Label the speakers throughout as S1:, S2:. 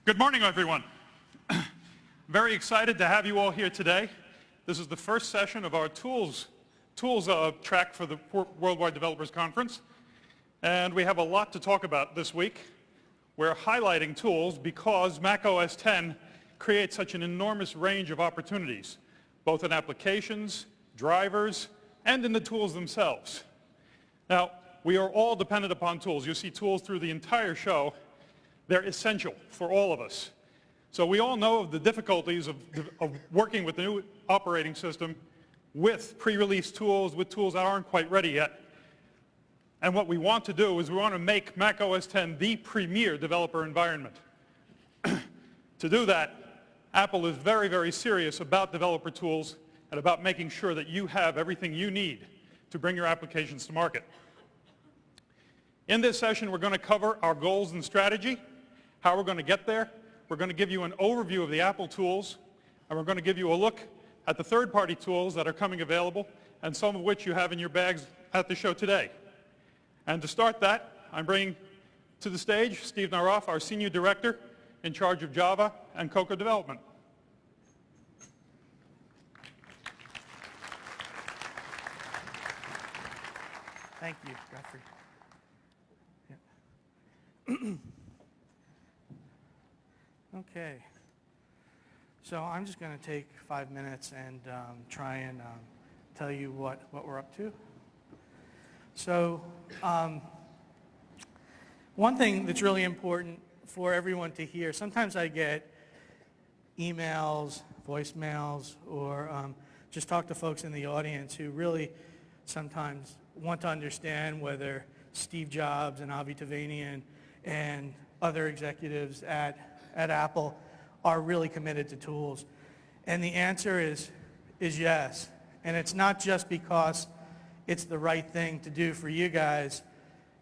S1: Good morning, everyone. Very excited to have you all here today. This is the first session of our tools track for the Worldwide Developers Conference. And we have a lot to talk about this week. We're highlighting tools because Mac OS X creates such an enormous range of opportunities, both in applications, drivers, and in the tools themselves. Now, we are all dependent upon tools. You see tools through the entire show. They're essential for all of us. So we all know of the difficulties of working with the new operating system with pre-release tools, with tools that aren't quite ready yet. And what we want to do is we want to make Mac OS X the premier developer environment. To do that, Apple is very, very serious about developer tools and about making sure that you have everything you need to bring your applications to market. In this session, we're going to cover our goals and strategy, how we're going to get there. We're going to give you an overview of the Apple tools, and we're going to give you a look at the third-party tools that are coming available, and some of which you have in your bags at the show today. And to start that, I'm bringing to the stage Steve Naroff, our Senior Director in charge of Java and Cocoa development.
S2: Thank you, Godfrey. Yeah. Okay, so I'm just going to take 5 minutes and try and tell you what we're up to. So one thing that's really important for everyone to hear, sometimes I get emails, voicemails, or just talk to folks in the audience who really sometimes want to understand whether Steve Jobs and Avi Tevanian and other executives at Apple are really committed to tools. And the answer is yes. And it's not just because it's the right thing to do for you guys,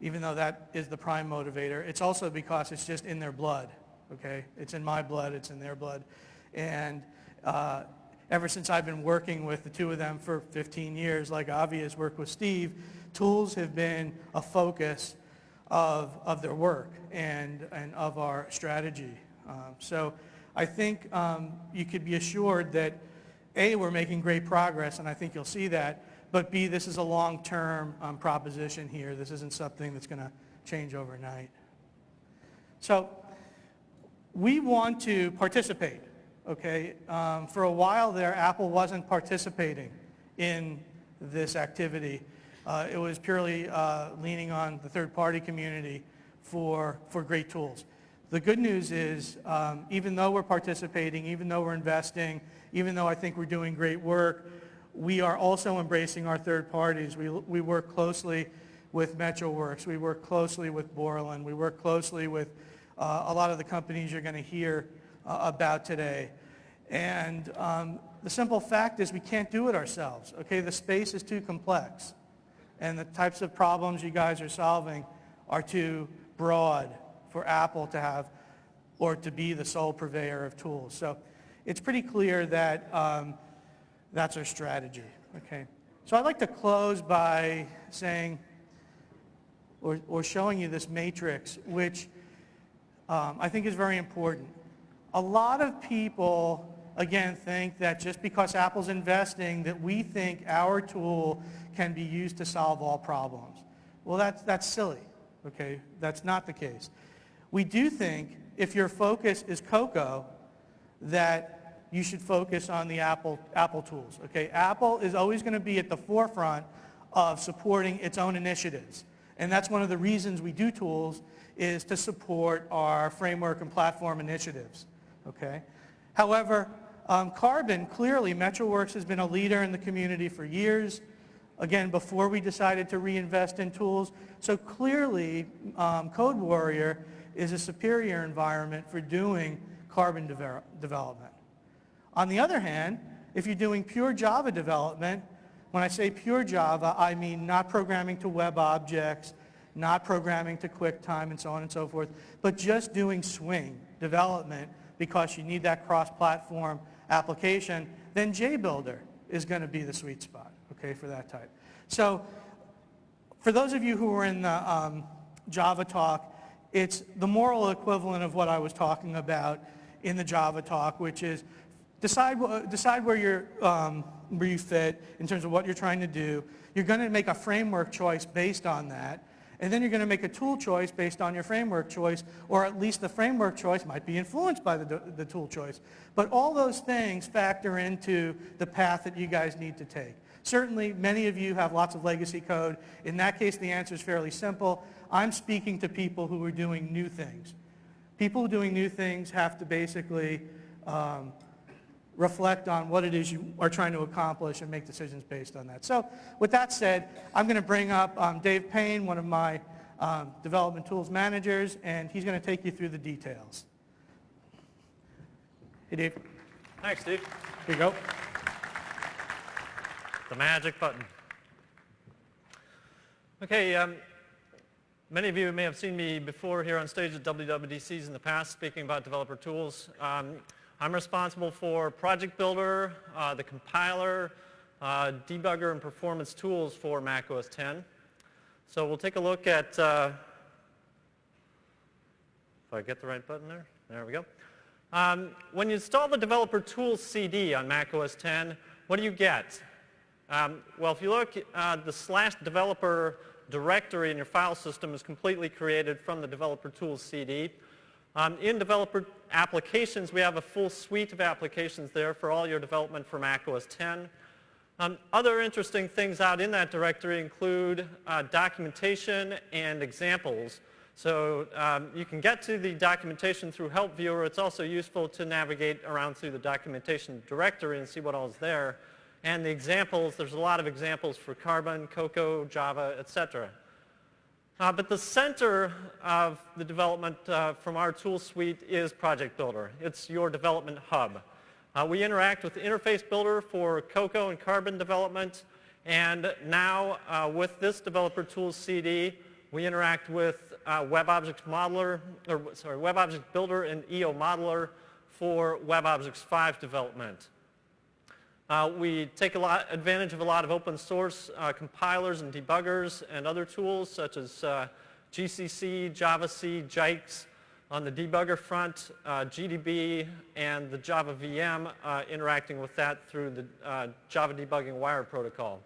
S2: even though that is the prime motivator. It's also because it's just in their blood, okay? It's in my blood, it's in their blood. And ever since I've been working with the two of them for 15 years, like Avi has worked with Steve, tools have been a focus of their work and of our strategy. So I think you could be assured that A, we're making great progress, and I think you'll see that, but B, this is a long-term proposition here. This isn't something that's going to change overnight. So we want to participate, okay? For a while there, Apple wasn't participating in this activity. It was purely leaning on the third-party community for great tools. The good news is, even though we're participating, even though we're investing, even though I think we're doing great work, we are also embracing our third parties. We work closely with MetroWorks. We work closely with Borland. We work closely with a lot of the companies you're going to hear about today. And the simple fact is we can't do it ourselves. Okay, the space is too complex. And the types of problems you guys are solving are too broad for Apple to have or to be the sole purveyor of tools. So it's pretty clear that that's our strategy, okay? So I'd like to close by saying or showing you this matrix, which I think is very important. A lot of people, again, think that just because Apple's investing that we think our tool can be used to solve all problems. Well, that's silly, okay? That's not the case. We do think if your focus is Cocoa, that you should focus on the Apple tools, okay? Apple is always going to be at the forefront of supporting its own initiatives. And that's one of the reasons we do tools is to support our framework and platform initiatives, okay? However, Carbon, clearly, MetroWorks has been a leader in the community for years, again, before we decided to reinvest in tools. So clearly, Code Warrior is a superior environment for doing Carbon development. On the other hand, if you're doing pure Java development, when I say pure Java, I mean not programming to web objects, not programming to QuickTime, and so on and so forth, but just doing Swing development because you need that cross-platform application, then JBuilder is going to be the sweet spot, okay, for that type. So for those of you who were in the Java talk, It's the moral equivalent of what I was talking about in the Java talk, which is decide where you fit in terms of what you're trying to do. You're going to make a framework choice based on that. And then you're going to make a tool choice based on your framework choice, or at least the framework choice might be influenced by the tool choice. But all those things factor into the path that you guys need to take. Certainly, many of you have lots of legacy code. In that case, the answer is fairly simple. I'm speaking to people who are doing new things. People who are doing new things have to basically reflect on what it is you are trying to accomplish and make decisions based on that. So with that said, I'm going to bring up Dave Payne, one of my development tools managers, and he's going to take you through the details. Hey, Dave.
S3: Thanks, Steve.
S2: Here you go.
S3: The magic button. Okay, many of you may have seen me before here on stage at WWDCs in the past speaking about developer tools. I'm responsible for Project Builder, the compiler, debugger, and performance tools for Mac OS X. So we'll take a look at, if I get the right button there, there we go. When you install the developer tools CD on Mac OS X, what do you get? Well, if you look, the /developer directory in your file system is completely created from the developer tools CD. In developer applications, we have a full suite of applications there for all your development for Mac OS X. Other interesting things out in that directory include documentation and examples. So you can get to the documentation through Help Viewer. It's also useful to navigate around through the documentation directory and see what all is there. And the examples, there's a lot of examples for Carbon, Cocoa, Java, etc. But the center of the development from our tool suite is Project Builder. It's your development hub. We interact with the Interface Builder for Cocoa and Carbon development. And now with this developer tools CD, we interact with WebObjects Builder and EO Modeler for WebObjects 5 development. We take advantage of a lot of open source compilers and debuggers and other tools such as GCC, JavaC, JIKES on the debugger front, GDB, and the Java VM interacting with that through the Java Debugging Wire protocol.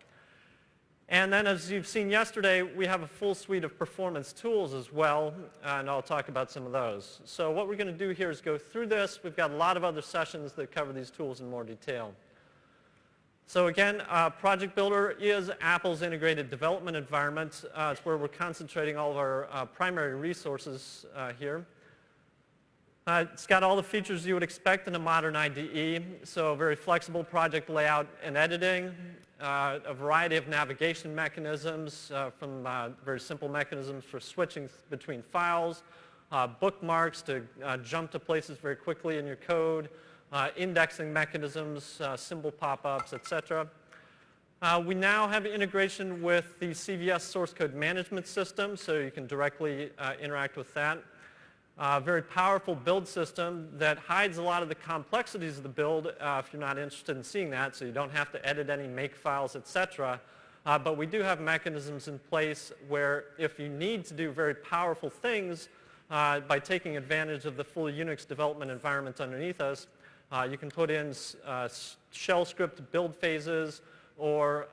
S3: And then as you've seen yesterday, we have a full suite of performance tools as well, and I'll talk about some of those. So what we're going to do here is go through this. We've got a lot of other sessions that cover these tools in more detail. So again, Project Builder is Apple's integrated development environment. It's where we're concentrating all of our primary resources here. It's got all the features you would expect in a modern IDE, so very flexible project layout and editing, a variety of navigation mechanisms from very simple mechanisms for switching between files, bookmarks to jump to places very quickly in your code, indexing mechanisms, symbol pop-ups, etc. We now have integration with the CVS source code management system, so you can directly interact with that. Very powerful build system that hides a lot of the complexities of the build if you're not interested in seeing that, so you don't have to edit any make files, etc. But we do have mechanisms in place where if you need to do very powerful things by taking advantage of the full Unix development environment underneath us, you can put in shell script build phases, or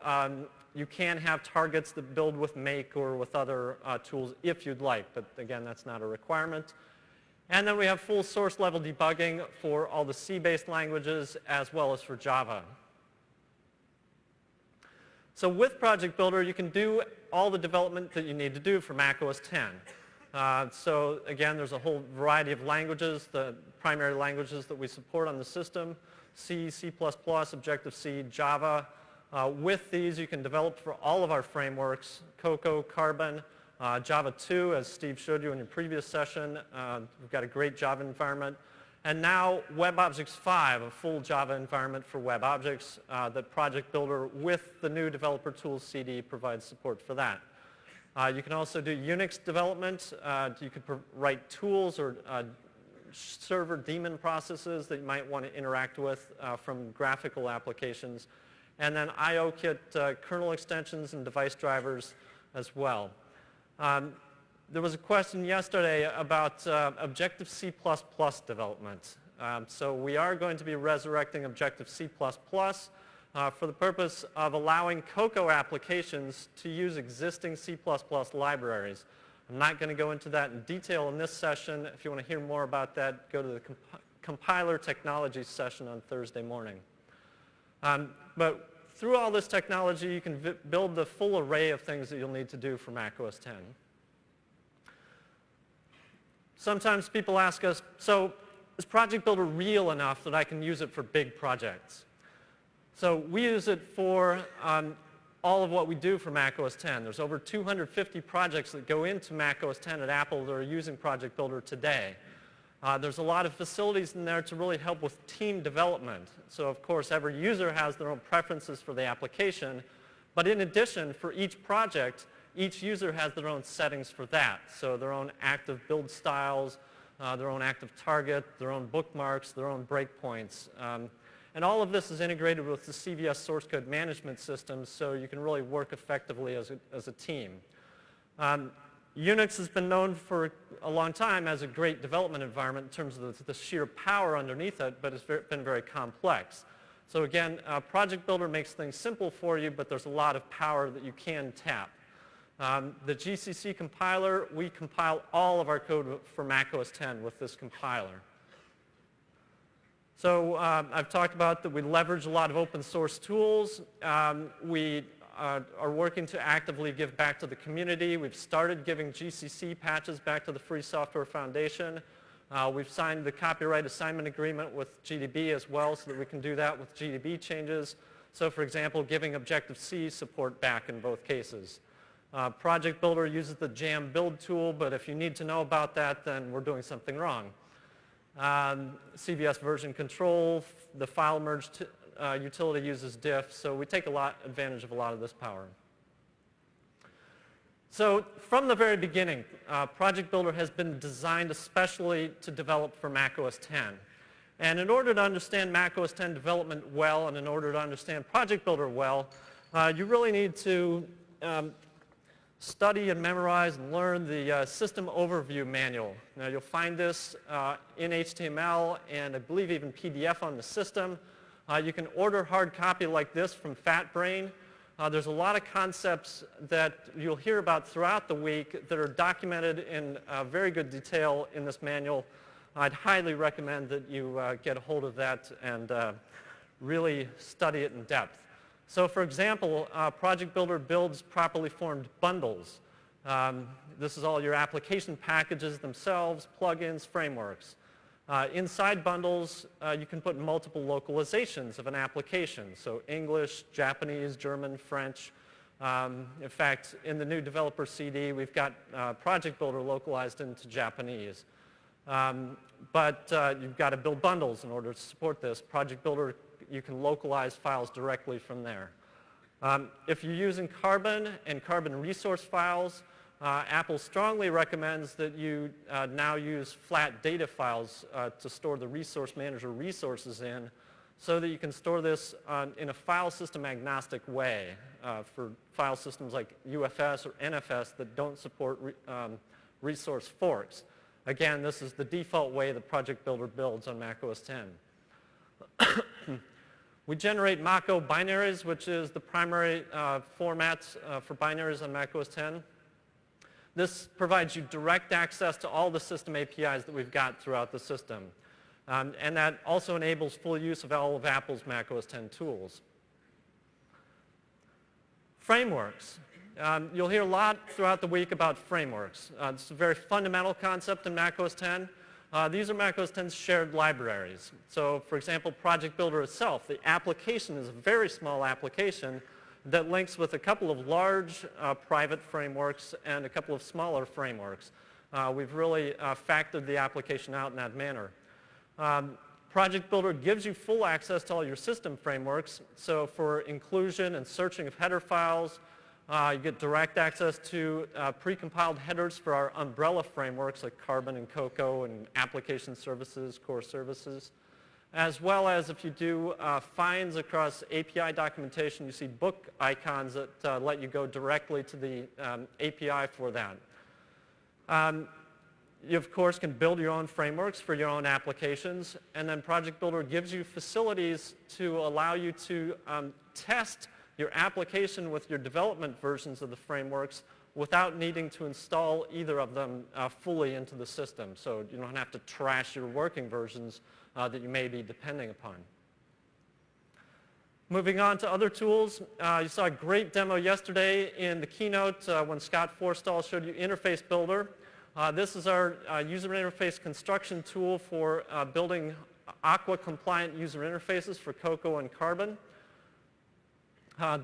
S3: you can have targets that build with make or with other tools if you'd like, but again, that's not a requirement. And then we have full source level debugging for all the C-based languages as well as for Java. So with Project Builder, you can do all the development that you need to do for Mac OS X. So again, there's a whole variety of languages, the primary languages that we support on the system: C, C++, Objective-C, Java. With these, you can develop for all of our frameworks: Cocoa, Carbon, Java 2, as Steve showed you in your previous session. We've got a great Java environment. And now WebObjects 5, a full Java environment for WebObjects that Project Builder with the new Developer Tools CD provides support for that. You can also do Unix development. You could write tools or server daemon processes that you might want to interact with from graphical applications. And then IO kit kernel extensions and device drivers as well. There was a question yesterday about Objective-C++ development. So we are going to be resurrecting Objective-C++ for the purpose of allowing Cocoa applications to use existing C++ libraries. I'm not going to go into that in detail in this session. If you want to hear more about that, go to the compiler technology session on Thursday morning. But through all this technology, you can build the full array of things that you'll need to do for Mac OS X. Sometimes people ask us, so is Project Builder real enough that I can use it for big projects? So we use it for all of what we do for Mac OS X. There's over 250 projects that go into Mac OS X at Apple that are using Project Builder today. There's a lot of facilities in there to really help with team development. So of course, every user has their own preferences for the application. But in addition, for each project, each user has their own settings for that. So their own active build styles, their own active target, their own bookmarks, their own breakpoints. And all of this is integrated with the CVS source code management system, so you can really work effectively as a team. Unix has been known for a long time as a great development environment in terms of the sheer power underneath it, but it's been very complex. So again, Project Builder makes things simple for you, but there's a lot of power that you can tap. The GCC compiler, we compile all of our code for Mac OS X with this compiler. So I've talked about that we leverage a lot of open source tools. We are working to actively give back to the community. We've started giving GCC patches back to the Free Software Foundation. We've signed the copyright assignment agreement with GDB as well so that we can do that with GDB changes. So for example, giving Objective-C support back in both cases. Project Builder uses the jam build tool, but if you need to know about that, then we're doing something wrong. CVS version control, the file merge utility uses diff, so we take advantage of a lot of this power. So from the very beginning, Project Builder has been designed especially to develop for Mac OS X. And in order to understand Mac OS X development well, and in order to understand Project Builder well, you really need to study and memorize and learn the system overview manual. Now you'll find this in HTML and I believe even PDF on the system. You can order hard copy like this from FatBrain. There's a lot of concepts that you'll hear about throughout the week that are documented in very good detail in this manual. I'd highly recommend that you get a hold of that and really study it in depth. So for example, Project Builder builds properly formed bundles. This is all your application packages themselves, plugins, frameworks. Inside bundles, you can put multiple localizations of an application. So English, Japanese, German, French. In fact, in the new developer CD, we've got Project Builder localized into Japanese. But you've got to build bundles in order to support this. Project Builder, you can localize files directly from there. If you're using Carbon and Carbon resource files, Apple strongly recommends that you now use flat data files to store the resource manager resources in so that you can store this in a file system agnostic way for file systems like UFS or NFS that don't support resource forks. Again, this is the default way that Project Builder builds on Mac OS X. We generate Mach-O binaries, which is the primary format for binaries on Mac OS X. This provides you direct access to all the system APIs that we've got throughout the system. And that also enables full use of all of Apple's Mac OS X tools. Frameworks. You'll hear a lot throughout the week about frameworks. It's a very fundamental concept in Mac OS X. These are Mac OS X's shared libraries. So for example, Project Builder itself, the application is a very small application that links with a couple of large private frameworks and a couple of smaller frameworks. We've really factored the application out in that manner. Project Builder gives you full access to all your system frameworks. So for inclusion and searching of header files, you get direct access to precompiled headers for our umbrella frameworks like Carbon and Cocoa and application services, core services. As well as if you do finds across API documentation, you see book icons that let you go directly to the API for that. You, of course, can build your own frameworks for your own applications, and then Project Builder gives you facilities to allow you to test your application with your development versions of the frameworks without needing to install either of them fully into the system. So you don't have to trash your working versions that you may be depending upon. Moving on to other tools, you saw a great demo yesterday in the keynote when Scott Forstall showed you Interface Builder. This is our user interface construction tool for building Aqua-compliant user interfaces for Cocoa and Carbon.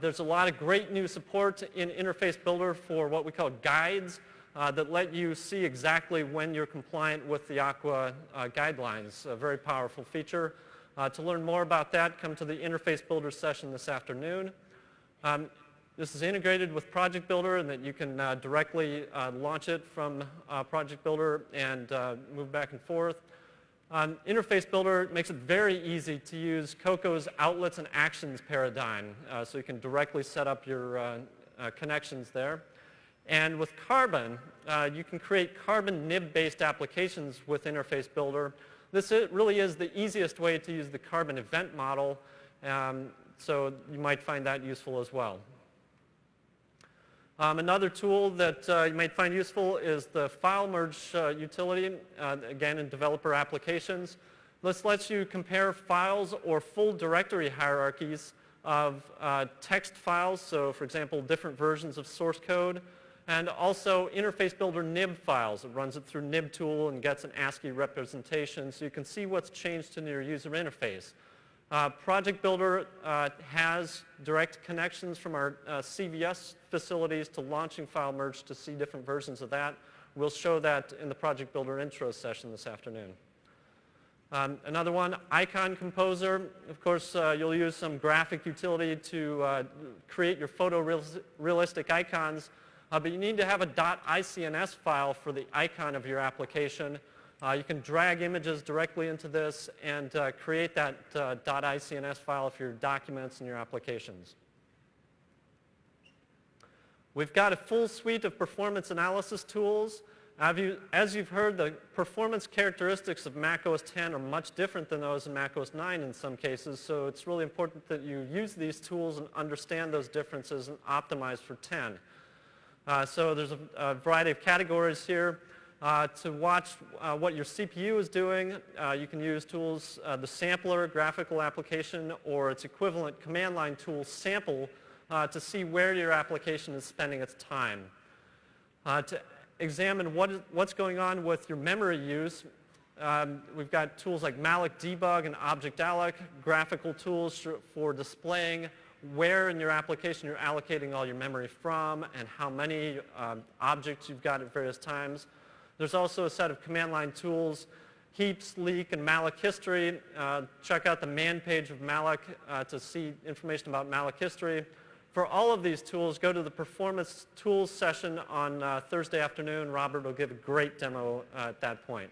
S3: There's a lot of great new support in Interface Builder for what we call guides that let you see exactly when you're compliant with the Aqua guidelines. A very powerful feature. To learn more about that, come to the Interface Builder session this afternoon. This is integrated with Project Builder, and that you can directly launch it from Project Builder and move back and forth. Interface Builder makes it very easy to use Cocoa's outlets and actions paradigm, so you can directly set up your connections there. And with Carbon, you can create Carbon nib-based applications with Interface Builder. This really is the easiest way to use the Carbon event model, so you might find that useful as well. Another tool that you might find useful is the file merge utility, again in developer applications. This lets you compare files or full directory hierarchies of text files, so for example different versions of source code, and also Interface Builder nib files. It runs it through nib tool and gets an ASCII representation, so you can see what's changed in your user interface. Project Builder has direct connections from our CVS facilities to launching file merge to see different versions of that. We'll show that in the Project Builder intro session this afternoon. Another one, Icon Composer. Of course, you'll use some graphic utility to create your photorealistic icons, but you need to have a .icns file for the icon of your application. You can drag images directly into this and create that .icns file for your documents and your applications. We've got a full suite of performance analysis tools. As you've heard, the performance characteristics of macOS 10 are much different than those in macOS 9 in some cases, so it's really important that you use these tools and understand those differences and optimize for 10. So there's a variety of categories here. To watch what your CPU is doing, you can use tools, the sampler graphical application or its equivalent command line tool sample to see where your application is spending its time. To examine what's going on with your memory use, we've got tools like malloc debug and object-alloc, graphical tools for displaying where in your application you're allocating all your memory from and how many objects you've got at various times. There's also a set of command line tools, heaps, leak, and malloc history. Check out the man page of malloc to see information about malloc history. For all of these tools, go to the performance tools session on Thursday afternoon. Robert will give a great demo at that point.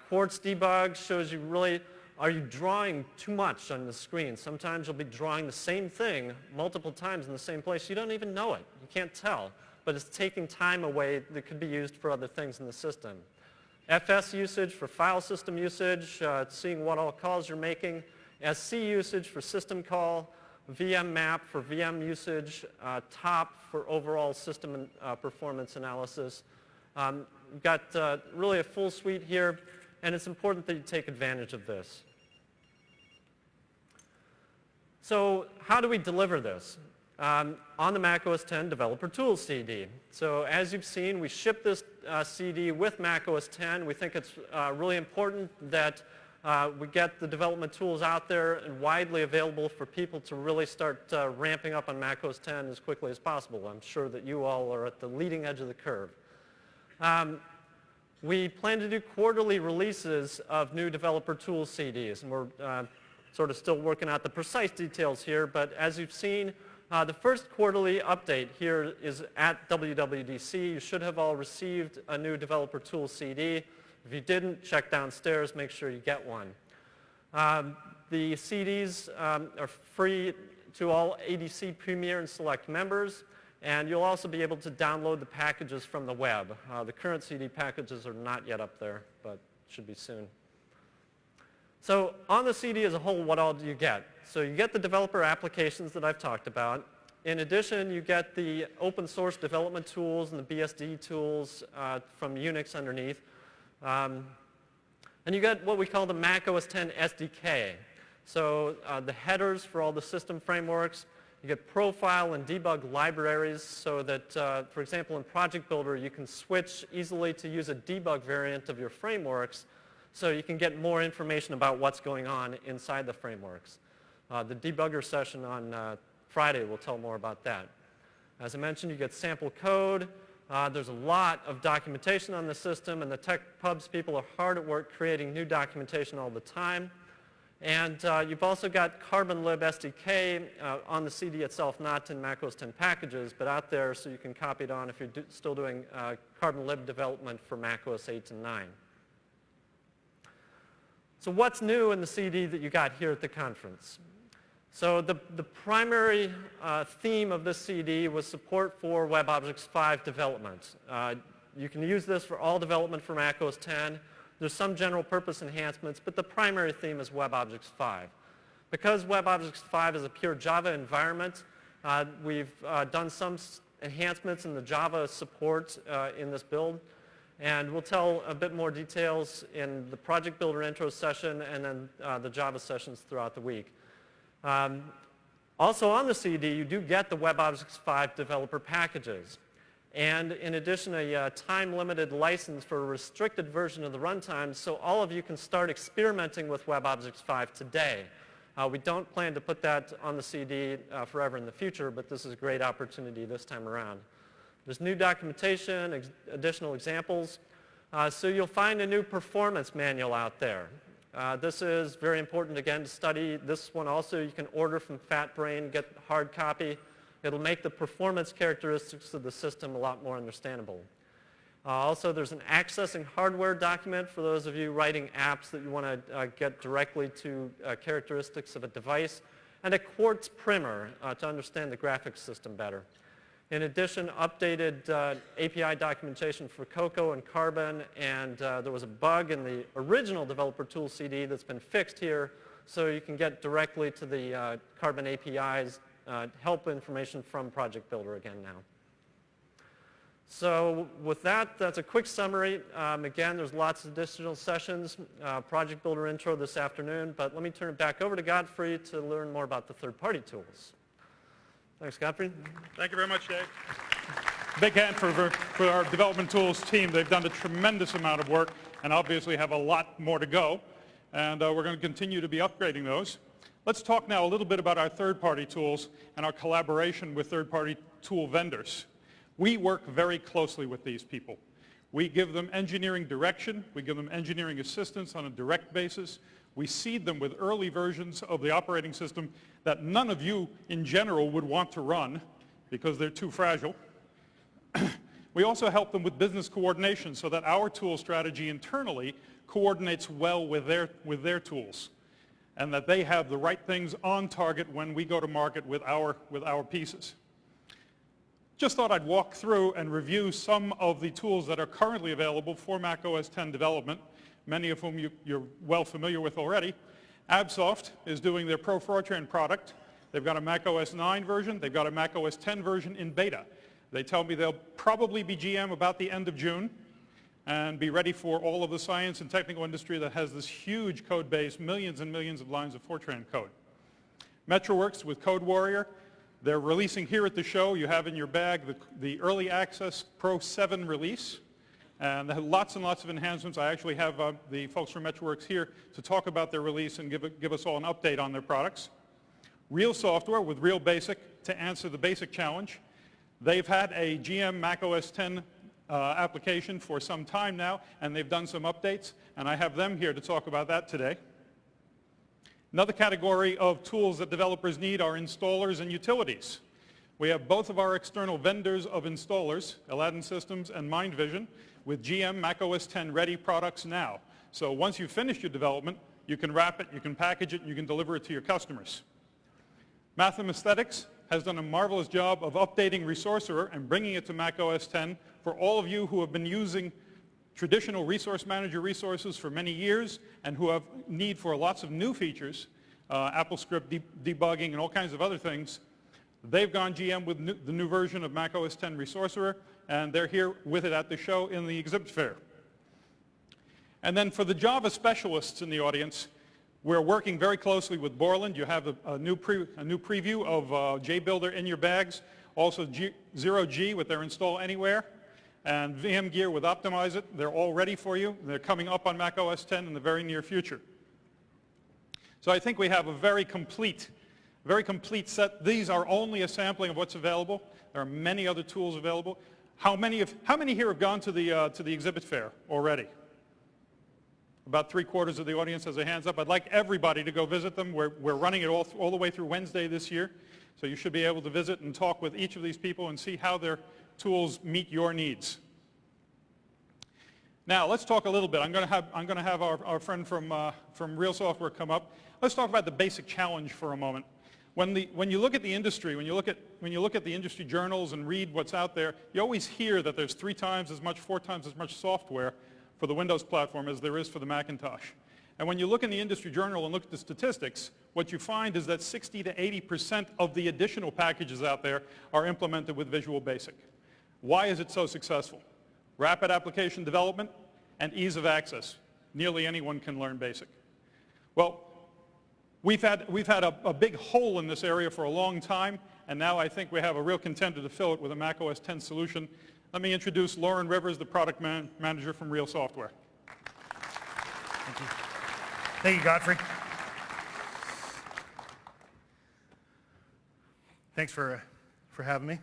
S3: Quartz debug shows you really, are you drawing too much on the screen? Sometimes you'll be drawing the same thing multiple times in the same place. You don't even know it. You can't tell. But it's taking time away that could be used for other things in the system. FS usage for file system usage, seeing what all calls you're making. SC usage for system call. VM map for VM usage. Top for overall system performance analysis. We've got really a full suite here, and it's important that you take advantage of this. So how do we deliver this? On the macOS 10 Developer Tools CD. So as you've seen, we ship this CD with macOS 10. We think it's really important that we get the development tools out there and widely available for people to really start ramping up on macOS 10 as quickly as possible. I'm sure that you all are at the leading edge of the curve. We plan to do quarterly releases of new Developer Tools CDs, and we're sort of still working out the precise details here, but as you've seen, the first quarterly update here is at WWDC. You should have all received a new Developer Tools CD. If you didn't, check downstairs, make sure you get one. The CDs are free to all ADC Premier and Select members, And you'll also be able to download the packages from the web. The current CD packages are not yet up there, but should be soon. So on the CD as a whole, what all do you get? So you get the developer applications that I've talked about. In addition, you get the open source development tools and the BSD tools from Unix underneath. And you get what we call the Mac OS X SDK. So the headers for all the system frameworks. You get profile and debug libraries so that, for example, in Project Builder, you can switch easily to use a debug variant of your frameworks so you can get more information about what's going on inside the frameworks. The debugger session on Friday will tell more about that. As I mentioned, you get sample code. There's a lot of documentation on the system, and the tech pubs people are hard at work creating new documentation all the time. And you've also got Carbon-lib SDK on the CD itself, not in Mac OS X packages, but out there so you can copy it on if you're still doing Carbon-lib development for Mac OS 8 and 9. So what's new in the CD that you got here at the conference? So the primary theme of this CD was support for WebObjects 5 development. You can use this for all development for Mac OS X. There's some general purpose enhancements, but the primary theme is WebObjects 5. Because WebObjects 5 is a pure Java environment, we've done some enhancements in the Java support in this build. And we'll tell a bit more details in the Project Builder intro session and then the Java sessions throughout the week. Also on the CD, you do get the WebObjects 5 developer packages. And in addition, a time-limited license for a restricted version of the runtime, so all of you can start experimenting with WebObjects 5 today. We don't plan to put that on the CD forever in the future, but this is a great opportunity this time around. There's new documentation, additional examples. So you'll find a new performance manual out there. This is very important, again, to study. This one also you can order from FatBrain, get hard copy. It'll make the performance characteristics of the system a lot more understandable. Also, there's an accessing hardware document for those of you writing apps that you want to get directly to characteristics of a device, and a Quartz primer to understand the graphics system better. In addition, updated API documentation for Cocoa and Carbon, and there was a bug in the original Developer Tools CD that's been fixed here, so you can get directly to the Carbon APIs, help information from Project Builder again now. So with that, that's a quick summary. Again, there's lots of additional sessions, Project Builder intro this afternoon, but let me turn it back over to Godfrey to learn more about the third-party tools. Thanks, Godfrey.
S1: Thank you very much, Dave. Big hand for our development tools team. They've done a tremendous amount of work and obviously have a lot more to go. And we're going to continue to be upgrading those. Let's talk now a little bit about our third-party tools and our collaboration with third-party tool vendors. We work very closely with these people. We give them engineering direction. We give them engineering assistance on a direct basis. We seed them with early versions of the operating system that none of you in general would want to run because they're too fragile. We also help them with business coordination so that our tool strategy internally coordinates well with their tools, and that they have the right things on target when we go to market with our pieces. Just thought I'd walk through and review some of the tools that are currently available for Mac OS X development, many of whom you're well familiar with already. Absoft is doing their Pro Fortran product. They've got a Mac OS 9 version. They've got a Mac OS X version in beta. They tell me they'll probably be GM about the end of June and be ready for all of the science and technical industry that has this huge code base, millions and millions of lines of Fortran code. Metroworks with Code Warrior. They're releasing here at the show, you have in your bag the Early Access Pro 7 release. And they have lots and lots of enhancements. I actually have the folks from Metroworks here to talk about their release and give us all an update on their products. Real Software with Real Basic to answer the basic challenge. They've had a GM Mac OS X application for some time now, and they've done some updates, and I have them here to talk about that today. Another category of tools that developers need are installers and utilities. We have both of our external vendors of installers, Aladdin Systems and MindVision, with GM Mac OS X ready products now. So once you've finished your development, you can wrap it, you can package it, and you can deliver it to your customers. Mathematics, has done a marvelous job of updating Resourcerer and bringing it to Mac OS X for all of you who have been using traditional Resource Manager resources for many years and who have need for lots of new features, AppleScript debugging and all kinds of other things. They've gone GM with the new version of Mac OS X Resourcerer, and they're here with it at the show in the exhibit fair. And then for the Java specialists in the audience, we're working very closely with Borland. You have a new preview of JBuilder in your bags, also Zero G with their Install Anywhere, and VM Gear with Optimize It. They're all ready for you. They're coming up on Mac OS X in the very near future. So I think we have a very complete set. These are only a sampling of what's available. There are many other tools available. How many here have gone to the exhibit fair already? About 3/4 of the audience has their hands up. I'd like everybody to go visit them. We're running it all the way through Wednesday this year. So you should be able to visit and talk with each of these people and see how their tools meet your needs. Now let's talk a little bit. I'm going to have our friend from Real Software come up. Let's talk about the basic challenge for a moment. When you look at the industry, when you look at the industry journals and read what's out there, you always hear that there's 3 times as much, 4 times as much software for the Windows platform as there is for the Macintosh. And when you look in the industry journal and look at the statistics, what you find is that 60 to 80% of the additional packages out there are implemented with Visual Basic. Why is it so successful? Rapid application development and ease of access. Nearly anyone can learn BASIC. Well, we've had a big hole in this area for a long time, and now I think we have a real contender to fill it with a Mac OS X solution. Let me introduce Lauren Rivers, the product manager from Real Software.
S4: Thank you. Thank you, Godfrey. Thanks for having me.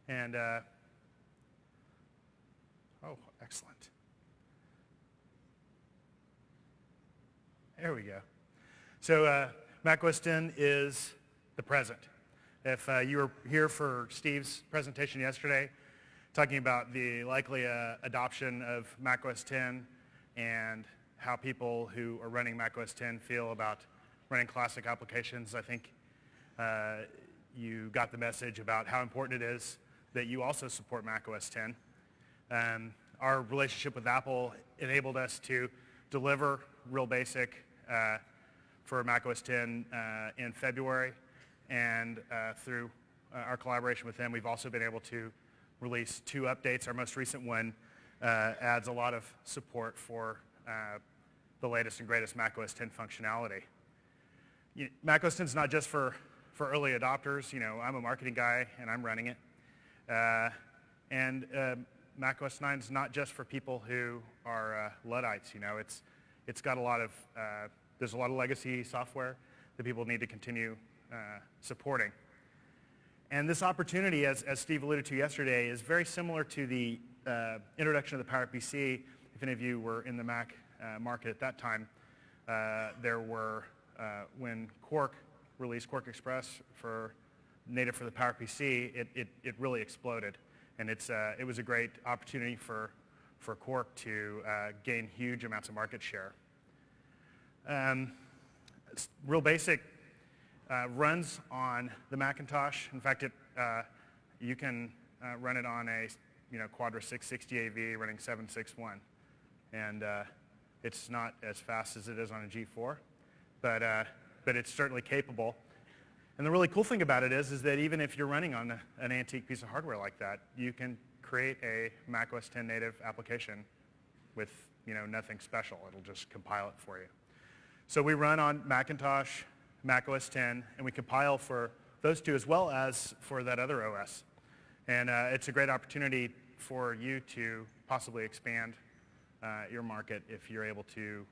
S4: And, oh, excellent. There we go. So Mac OS X is the present. If you were here for Steve's presentation yesterday, talking about the likely adoption of Mac OS X and how people who are running Mac OS X feel about running classic applications, I think you got the message about how important it is that you also support Mac OS X. Our relationship with Apple enabled us to deliver Real Basic for Mac OS X in February, and through our collaboration with them, we've also been able to release 2 updates. Our most recent one adds a lot of support for the latest and greatest Mac OS X functionality. Mac OS X is not just for early adopters. You know, I'm a marketing guy and I'm running it. Mac OS X is not just for people who are Luddites. You know, it's got a lot of there's a lot of legacy software that people need to continue supporting. And this opportunity, as Steve alluded to yesterday, is very similar to the introduction of the PowerPC. If any of you were in the Mac market at that time, there were, when Quark released Quark Express native for the PowerPC, it really exploded. And it was a great opportunity for Quark to gain huge amounts of market share. Real Basic runs on the Macintosh. In fact, you can run it on a Quadra 660 AV running 761, and it's not as fast as it is on a G4, but it's certainly capable. And the really cool thing about it is that even if you're running on an antique piece of hardware like that, you can create a Mac OS X native application with nothing special. It'll just compile it for you. So we run on Macintosh, Mac OS X, and we compile for those 2 as well as for that other OS. And it's a great opportunity for you to possibly expand your market if you're able to,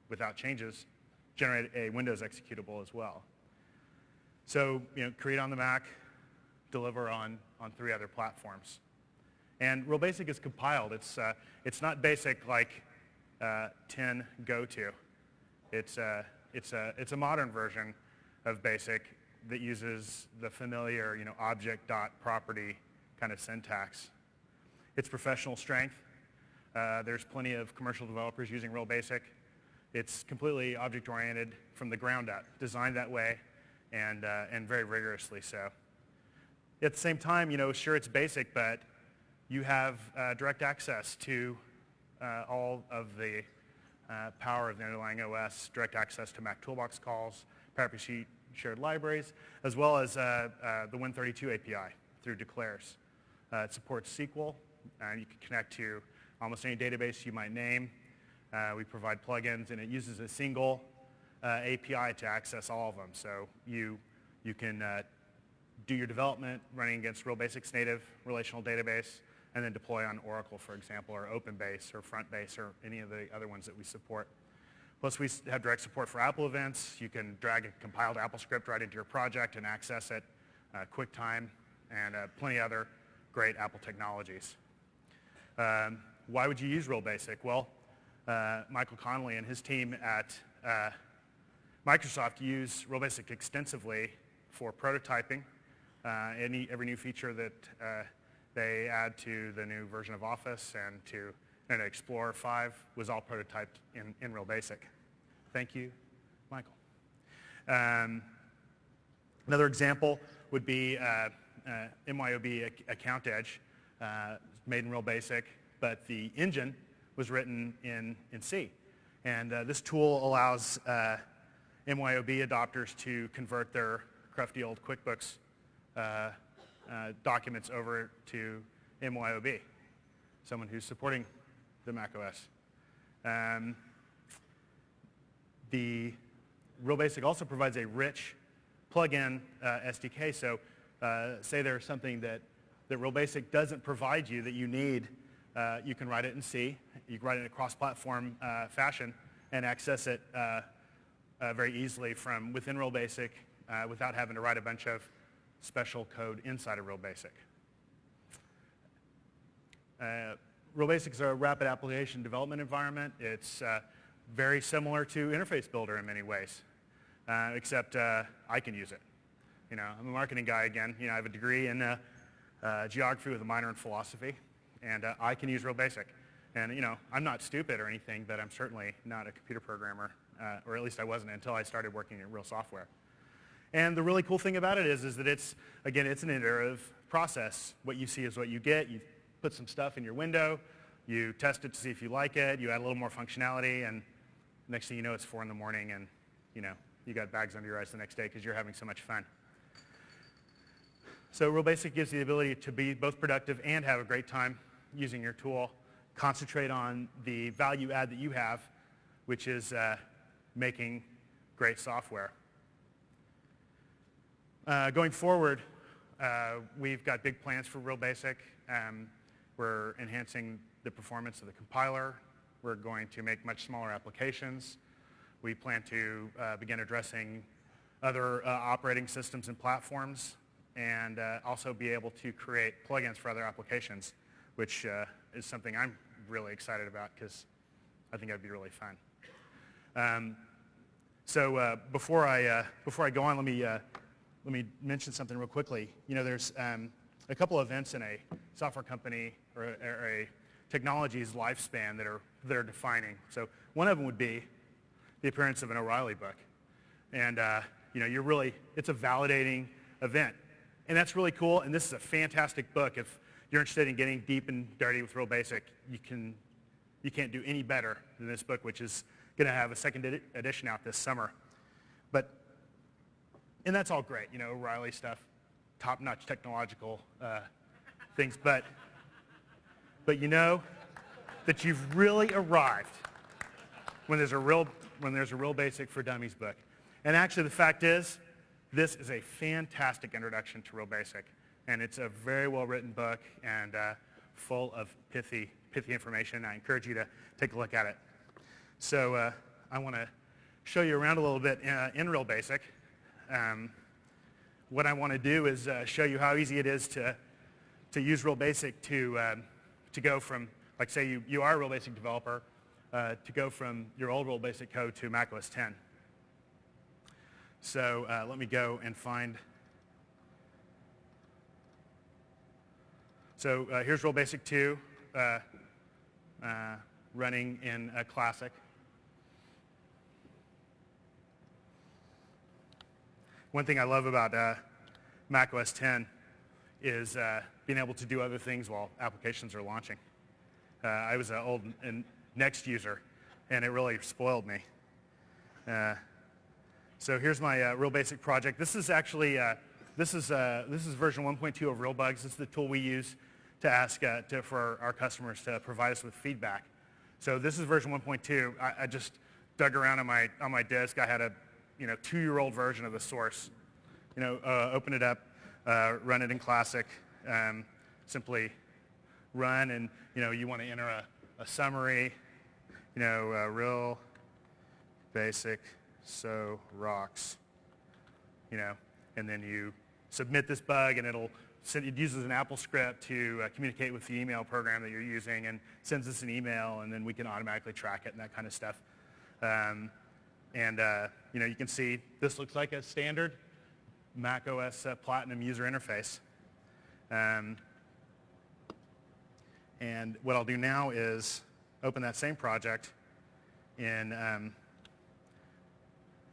S4: without changes, generate a Windows executable as well. So create on the Mac, deliver on 3 other platforms. And Real Basic is compiled. It's not basic like 10 go-to. It's a modern version of BASIC that uses the familiar object.property kind of syntax. It's professional strength. There's plenty of commercial developers using Real Basic. It's completely object-oriented from the ground up, designed that way, and very rigorously so. At the same time, sure, it's basic, but you have direct access to all of the power of the underlying OS, direct access to Mac Toolbox calls, PowerPC shared libraries, as well as the Win32 API through declares. It supports SQL, and you can connect to almost any database you might name. We provide plugins, and it uses a single API to access all of them. So you can do your development running against Real Basic's native relational database, and then deploy on Oracle, for example, or OpenBase, or FrontBase, or any of the other ones that we support. Plus, we have direct support for Apple events. You can drag a compiled Apple script right into your project and access it QuickTime, and plenty of other great Apple technologies. Why would you use Real Basic? Well, Michael Connolly and his team at Microsoft use Real Basic extensively for prototyping. Every new feature that they add to the new version of Office and Explorer 5 was all prototyped in Real Basic. Thank you, Michael. Another example would be MYOB Account Edge, made in Real Basic, but the engine was written in C. And this tool allows MYOB adopters to convert their crufty old QuickBooks documents over to MYOB, someone who's supporting the Mac OS. The Real Basic also provides a rich plug-in SDK. So say there's something that Real Basic doesn't provide you that you need, you can write it in C. You can write it in a cross-platform fashion and access it very easily from within Real Basic without having to write a bunch of special code inside of Real Basic. Real Basic is a rapid application development environment. It's very similar to Interface Builder in many ways, except I can use it. I'm a marketing guy again. I have a degree in geography with a minor in philosophy, and I can use Real Basic. And I'm not stupid or anything, but I'm certainly not a computer programmer, or at least I wasn't until I started working at real software. And the really cool thing about it is that it's an iterative process. What you see is what you get. You put some stuff in your window, you test it to see if you like it, you add a little more functionality, and next thing you know, it's 4 in the morning, and you got bags under your eyes the next day because you're having so much fun. So Real Basic gives you the ability to be both productive and have a great time using your tool. Concentrate on the value add that you have, which is making great software. Going forward, we've got big plans for Real Basic. We're enhancing the performance of the compiler. We're going to make much smaller applications. We plan to begin addressing other operating systems and platforms, and also be able to create plugins for other applications, which is something I'm really excited about because I think that'd be really fun. So before I go on, let me mention something real quickly. There's a couple of events in a software company or a technology's lifespan that are defining. So one of them would be the appearance of an O'Reilly book, and it's a validating event, and that's really cool. And this is a fantastic book. If you're interested in getting deep and dirty with Real Basic, you can't do any better than this book, which is going to have a second edition out this summer. And that's all great, O'Reilly stuff, top-notch technological things, but you know that you've really arrived when there's a Real Basic for Dummies book. And actually, the fact is, this is a fantastic introduction to Real Basic, and it's a very well-written book and full of pithy information. I encourage you to take a look at it. So I want to show you around a little bit in Real Basic. What I want to do is show you how easy it is to use Real Basic to go from, like say you are a Real Basic developer, to go from your old Real Basic code to Mac OS 10. So let me go and find. So here's Real Basic 2 running in Classic. One thing I love about Mac OS 10 is being able to do other things while applications are launching. I was an old Next user, and it really spoiled me. So here's my Real Basic project. This is actually this is version 1.2 of RealBugs. This is the tool we use to ask for our customers to provide us with feedback. So this is version 1.2. I just dug around on my disk. I had a 2-year-old version of the source. Open it up, run it in Classic, simply run, and you want to enter a summary. Real Basic so rocks. And then you submit this bug, and it uses an Apple script to communicate with the email program that you're using, and sends us an email, and then we can automatically track it and that kind of stuff. You can see this looks like a standard Mac OS Platinum user interface. And what I'll do now is open that same project in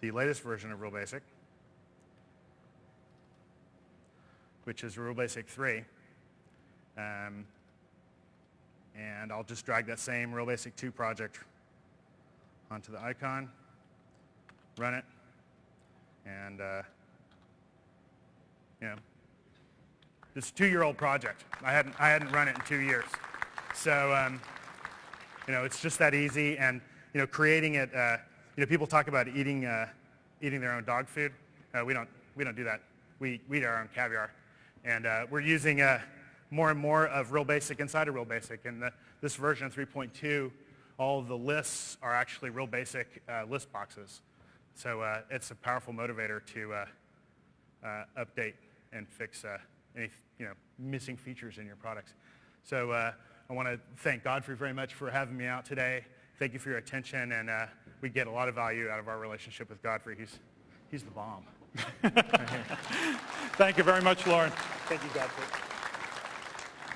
S4: the latest version of Real Basic, which is Real Basic 3. And I'll just drag that same Real Basic 2 project onto the icon, run it, and it's a 2-year-old project. I hadn't run it in 2 years. So it's just that easy, and creating it. People talk about eating their own dog food. We don't do that. We eat our own caviar, and we're using more and more of Real Basic inside of Real Basic. And this version 3.2, all of the lists are actually Real Basic list boxes. So it's a powerful motivator to update and fix any missing features in your products. So I want to thank Godfrey very much for having me out today. Thank you for your attention, and we get a lot of value out of our relationship with Godfrey. He's the bomb.
S1: Thank you very much, Lauren.
S4: Thank you, Godfrey.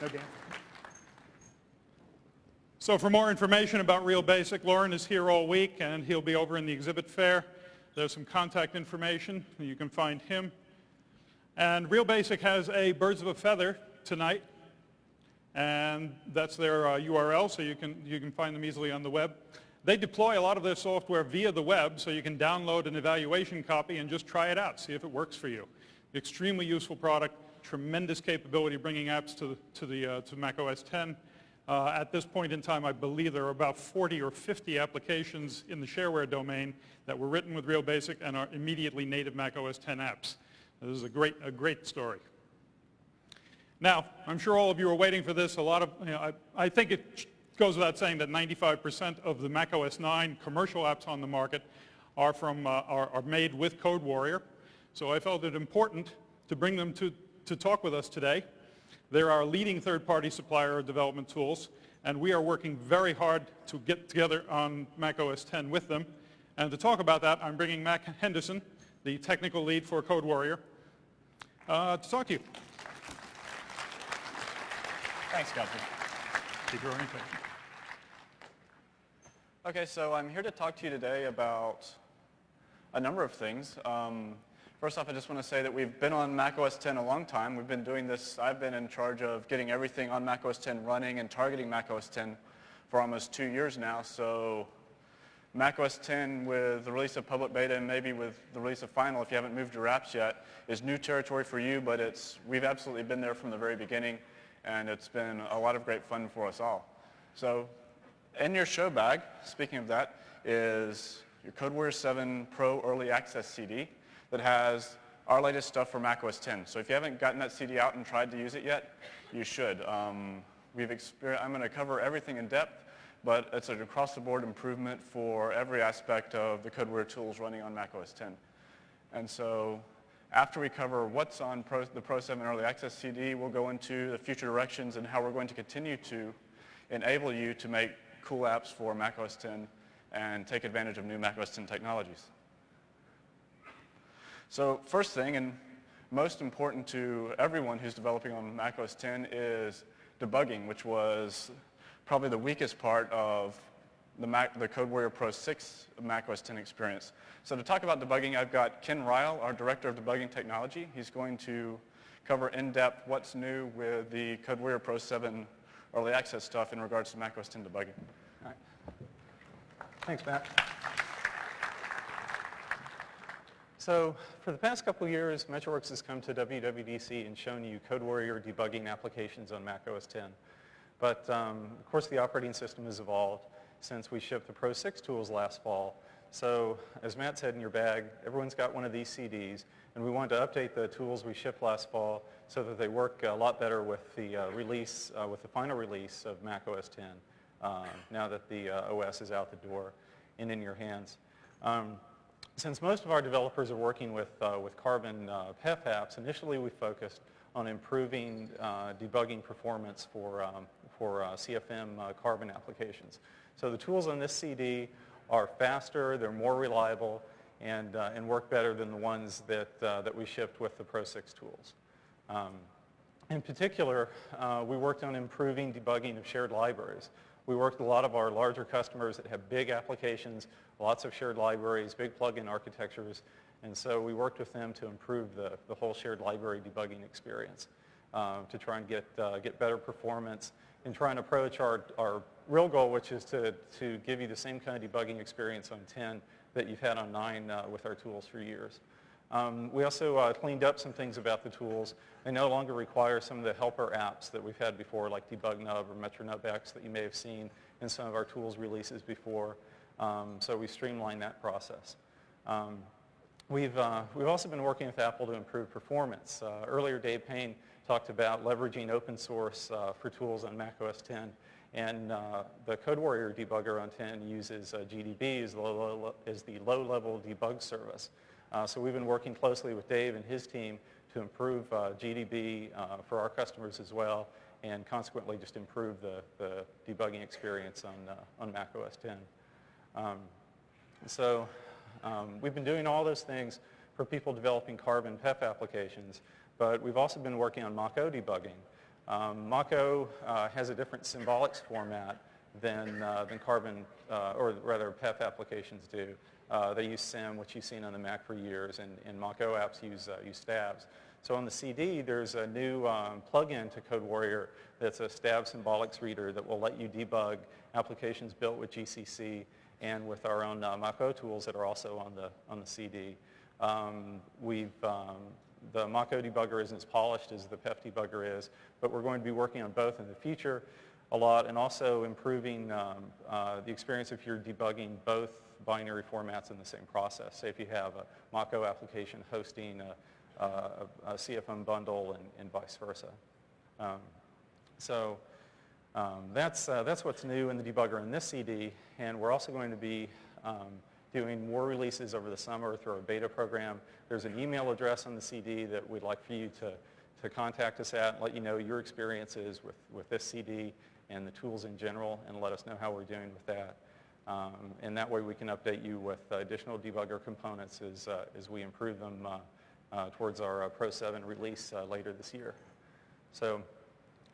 S4: No, Dan.
S1: So for more information about Real Basic, Lauren is here all week, and he'll be over in the exhibit fair. There's some contact information. You can find him. And Real Basic has a Birds of a Feather tonight, and that's their URL, so you can find them easily on the web. They deploy a lot of their software via the web, so you can download an evaluation copy and just try it out, see if it works for you. Extremely useful product, tremendous capability bringing apps to Mac OS X. At this point in time, I believe there are about 40 or 50 applications in the shareware domain that were written with Real Basic and are immediately native Mac OS X apps. This is a great story. Now, I'm sure all of you are waiting for this. I think it goes without saying that 95% of the Mac OS 9 commercial apps on the market are made with CodeWarrior. So I felt it important to bring them to talk with us today. They're our leading third-party supplier of development tools, and we are working very hard to get together on Mac OS X with them. And to talk about that, I'm bringing Mac Henderson, the technical lead for CodeWarrior, to talk to you.
S5: Thanks, Godfrey.
S1: Keep your orientation.
S5: Okay, so I'm here to talk to you today about a number of things. First off, I just want to say that we've been on Mac OS X a long time. We've been doing this. I've been in charge of getting everything on Mac OS X running and targeting Mac OS X for almost 2 years now. So Mac OS X with the release of public beta and maybe with the release of final, if you haven't moved your apps yet, is new territory for you, but we've absolutely been there from the very beginning, and it's been a lot of great fun for us all. So in your show bag, speaking of that, is your CodeWarrior 7 Pro Early Access CD that has our latest stuff for Mac OS X. So if you haven't gotten that CD out and tried to use it yet, you should. I'm going to cover everything in depth, but it's an across-the-board improvement for every aspect of the CodeWarrior tools running on Mac OS X. And so after we cover what's on the Pro 7 Early Access CD, we'll go into the future directions and how we're going to continue to enable you to make cool apps for Mac OS X and take advantage of new Mac OS X technologies. So first thing, and most important to everyone who's developing on Mac OS X, is debugging, which was probably the weakest part of the CodeWarrior Pro 6 Mac OS X experience. So to talk about debugging, I've got Ken Ryle, our Director of Debugging Technology. He's going to cover in depth what's new with the CodeWarrior Pro 7 early access stuff in regards to macOS 10 debugging.
S6: All right. Thanks, Matt. So for the past couple of years, MetroWorks has come to WWDC and shown you CodeWarrior debugging applications on macOS 10. But of course, the operating system has evolved since we shipped the Pro 6 tools last fall. So as Matt said in your bag, everyone's got one of these CDs, and we wanted to update the tools we shipped last fall so that they work a lot better with the with the final release of macOS 10, now that the OS is out the door and in your hands. Since most of our developers are working with Carbon PEF apps, initially we focused on improving debugging performance for CFM Carbon applications. So the tools on this CD are faster, they're more reliable, and work better than the ones that we shipped with the Pro 6 tools. In particular, we worked on improving debugging of shared libraries. We worked with a lot of our larger customers that have big applications, lots of shared libraries, big plug-in architectures, and so we worked with them to improve the whole shared library debugging experience to try and get better performance and try and approach our real goal, which is to give you the same kind of debugging experience on 10 that you've had on 9 with our tools for years. We also cleaned up some things about the tools. They no longer require some of the helper apps that we've had before, like DebugNub or MetroNubX that you may have seen in some of our tools releases before. So we streamlined that process. We've also been working with Apple to improve performance. Earlier, Dave Payne talked about leveraging open source for tools on macOS 10. And the CodeWarrior debugger on 10 uses GDB as the low-level debug service. So we've been working closely with Dave and his team to improve GDB for our customers as well, and consequently just improve the debugging experience on macOS 10. We've been doing all those things for people developing Carbon PEF applications, but we've also been working on Mach-O debugging. Mach-O has a different symbolics format than Carbon, or rather PEF applications do. They use SIM, which you've seen on the Mac for years, and Mach-O apps use stabs. So on the CD, there's a new plug-in to CodeWarrior that's a stab symbolics reader that will let you debug applications built with GCC and with our own Mach-O tools that are also on the CD. The Mach-O debugger isn't as polished as the PEF debugger is, but we're going to be working on both in the future a lot, and also improving the experience if you're debugging both binary formats in the same process. Say if you have a Mach-O application hosting a CFM bundle and vice versa. That's what's new in the debugger in this CD, and we're also going to be doing more releases over the summer through our beta program. There's an email address on the CD that we'd like for you to contact us at and let you know your experiences with this CD and the tools in general, and let us know how we're doing with that. And that way we can update you with additional debugger components as we improve them towards our Pro 7 release later this year. So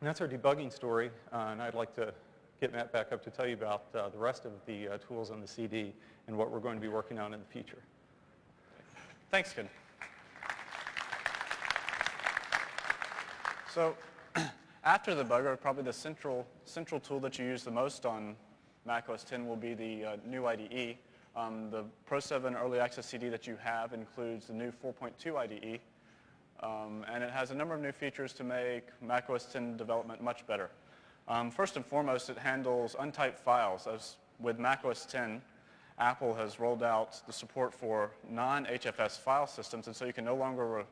S6: that's our debugging story, and I'd like to get Matt back up to tell you about the rest of the tools on the CD and what we're going to be working on in the future.
S5: Thanks, Ken. So after the debugger, probably the central tool that you use the most on macOS 10 will be the new IDE. The Pro 7 Early Access CD that you have includes the new 4.2 IDE, and it has a number of new features to make macOS 10 development much better. First and foremost, it handles untyped files. As with macOS 10, Apple has rolled out the support for non-HFS file systems, and so you can no longer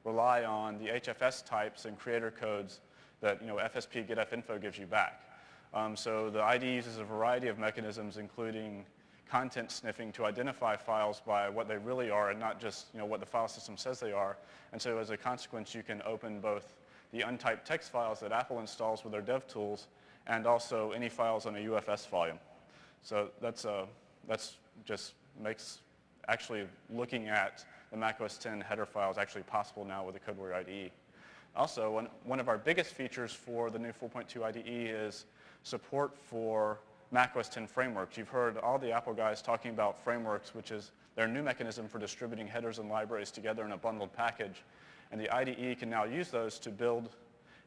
S5: rely on the HFS types and creator codes that FSP getFinfo gives you back. So the IDE uses a variety of mechanisms, including content sniffing, to identify files by what they really are and not just what the file system says they are. And so as a consequence, you can open both the untyped text files that Apple installs with their dev tools and also any files on a UFS volume. So that's just makes actually looking at the macOS 10 header files actually possible now with the CodeWarrior IDE. Also, one of our biggest features for the new 4.2 IDE is support for macOS 10 frameworks. You've heard all the Apple guys talking about frameworks, which is their new mechanism for distributing headers and libraries together in a bundled package. And the IDE can now use those to build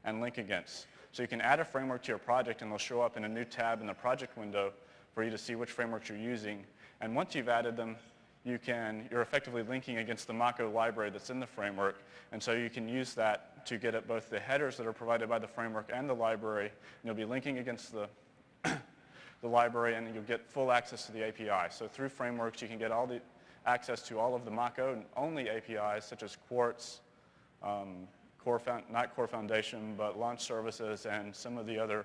S5: and link against. So you can add a framework to your project and they'll show up in a new tab in the project window for you to see which frameworks you're using. And once you've added them, you're effectively linking against the Mako library that's in the framework. And so you can use that to get at both the headers that are provided by the framework and the library. And you'll be linking against the library, and you'll get full access to the API. So through frameworks, you can get all the access to all of the Mako-only APIs, such as Quartz, not Core Foundation, but launch services, and some of the other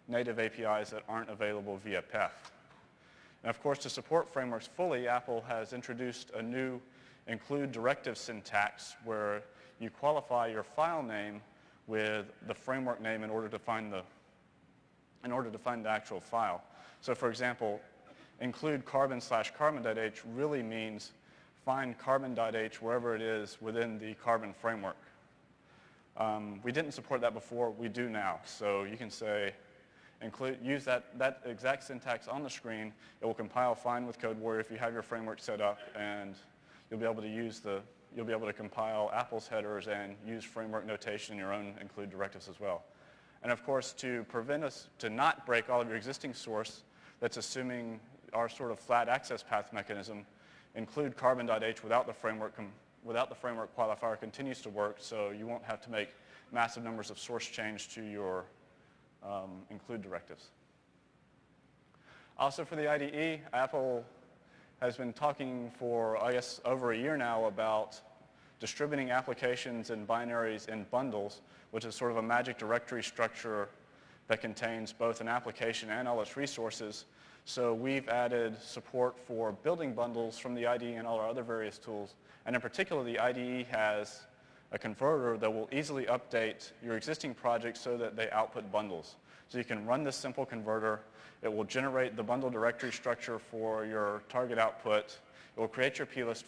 S5: native APIs that aren't available via PEF. And of course, to support frameworks fully, Apple has introduced a new include directive syntax where you qualify your file name with the framework name in order to find the actual file. So for example, include carbon/carbon.h really means find carbon.h wherever it is within the Carbon framework. We didn't support that before. We do now. So you can say, use that exact syntax on the screen. It will compile fine with CodeWarrior if you have your framework set up, and you'll be able to compile Apple's headers and use framework notation in your own include directives as well. And of course, to prevent us to not break all of your existing source, that's assuming our sort of flat access path mechanism, include carbon.h without the framework qualifier continues to work, so you won't have to make massive numbers of source change to your include directives. Also for the IDE, Apple has been talking for, I guess, over a year now about distributing applications and binaries in bundles, which is sort of a magic directory structure that contains both an application and all its resources. So we've added support for building bundles from the IDE and all our other various tools. And in particular, the IDE has a converter that will easily update your existing project so that they output bundles. So you can run this simple converter. It will generate the bundle directory structure for your target output. It will create your plist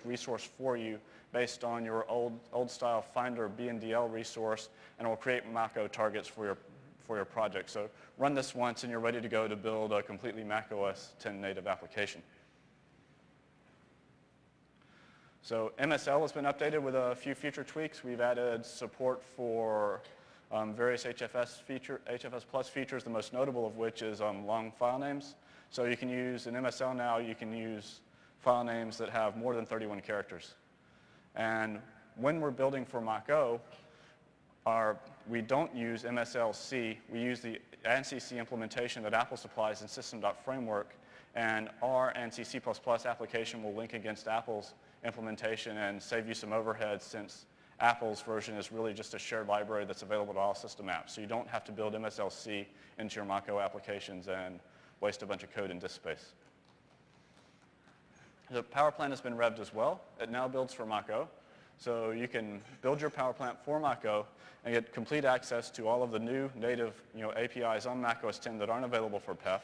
S5: resource for you based on your old style Finder BNDL resource, and it will create Mako targets for your project. So run this once and you're ready to go to build a completely macOS 10 native application. So MSL has been updated with a few feature tweaks. We've added support for various HFS Plus features, the most notable of which is long file names. So you can use, in MSL now, you can use file names that have more than 31 characters. And when we're building for Mako, we don't use MSLC. We use the ANSI C implementation that Apple supplies in system.framework, and our ANSI C++ application will link against Apple's implementation and save you some overhead, since Apple's version is really just a shared library that's available to all system apps. So you don't have to build MSLC into your Mako applications and waste a bunch of code in disk space. The power plant has been revved as well. It now builds for Mako. So you can build your power plant for Mako and get complete access to all of the new native APIs on macOS 10 that aren't available for PEF.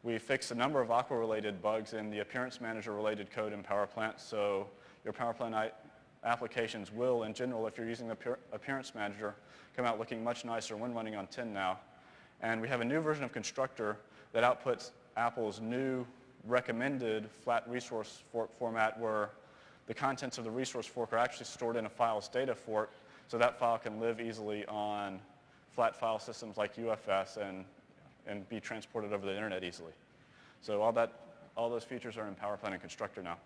S5: We fixed a number of Aqua-related bugs in the Appearance Manager-related code in Power Plant, so your Power Plant applications will, in general, if you're using the Appearance Manager, come out looking much nicer when running on 10 now. And we have a new version of Constructor that outputs Apple's new recommended flat resource fork format, where the contents of the resource fork are actually stored in a file's data fork, so that file can live easily on flat file systems like UFS and be transported over the internet easily. So all those features are in Power Plant and Constructor now.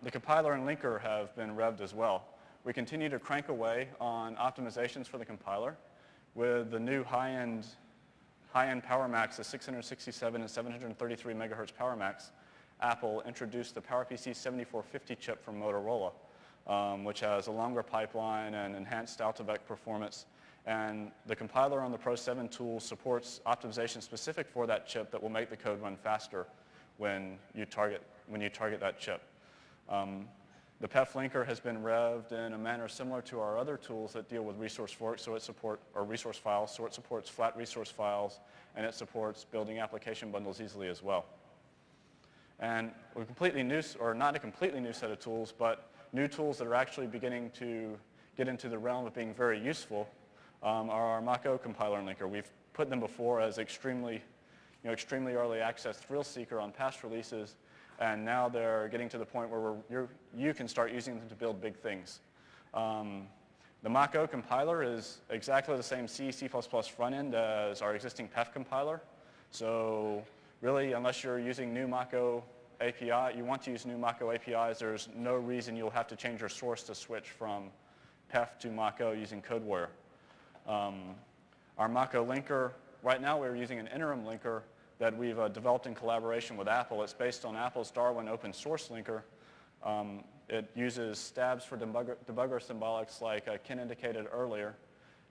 S5: The compiler and linker have been revved as well. We continue to crank away on optimizations for the compiler. With the new high-end PowerMax, the 667 and 733 megahertz PowerMax, Apple introduced the PowerPC 7450 chip from Motorola, which has a longer pipeline and enhanced Altovec performance. And the compiler on the Pro 7 tool supports optimization specific for that chip that will make the code run faster when you target that chip. The PEF linker has been revved in a manner similar to our other tools that deal with resource forks, or resource files, so it supports flat resource files, and it supports building application bundles easily as well. And a completely new, or not a completely new set of tools, but new tools that are actually beginning to get into the realm of being very useful are our Mako compiler and linker. We've put them before as extremely early access thrill seeker on past releases, and now they're getting to the point where you can start using them to build big things. The Mach-O compiler is exactly the same C, C++ front end as our existing PEF compiler. So really, unless you're using new Mach-O API, you want to use new Mach-O APIs, there's no reason you'll have to change your source to switch from PEF to Mach-O using CodeWarrior. Our Mach-O linker, right now we're using an interim linker that we've developed in collaboration with Apple. It's based on Apple's Darwin open source linker. It uses stabs for debugger symbolics like Ken indicated earlier.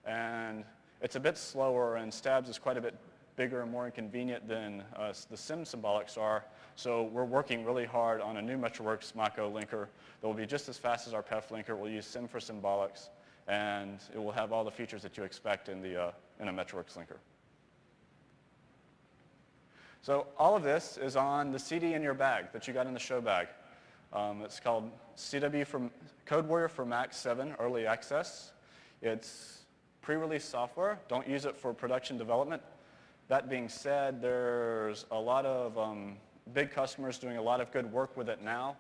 S5: And it's a bit slower, and stabs is quite a bit bigger and more inconvenient than the sim symbolics are. So we're working really hard on a new Metroworks Mach-O linker that will be just as fast as our PEF linker. We'll use sim for symbolics, and it will have all the features that you expect in a Metroworks linker. So all of this is on the CD in your bag that you got in the show bag. It's called CodeWarrior for Mac 7 Early Access. It's pre-release software. Don't use it for production development. That being said, there's a lot of big customers doing a lot of good work with it now.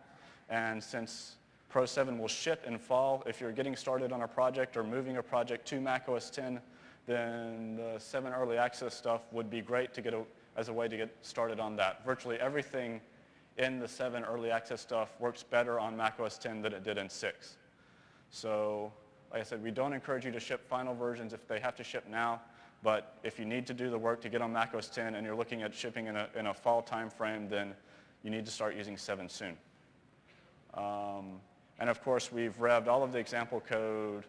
S5: And since Pro 7 will ship in fall, if you're getting started on a project or moving a project to Mac OS X, then the 7 Early Access stuff would be great to get as a way to get started on that. Virtually everything in the 7 Early Access stuff works better on Mac OS X than it did in 6. So, like I said, we don't encourage you to ship final versions if they have to ship now. But if you need to do the work to get on Mac OS X and you're looking at shipping in a fall time frame, then you need to start using 7 soon. And of course, we've revved all of the example code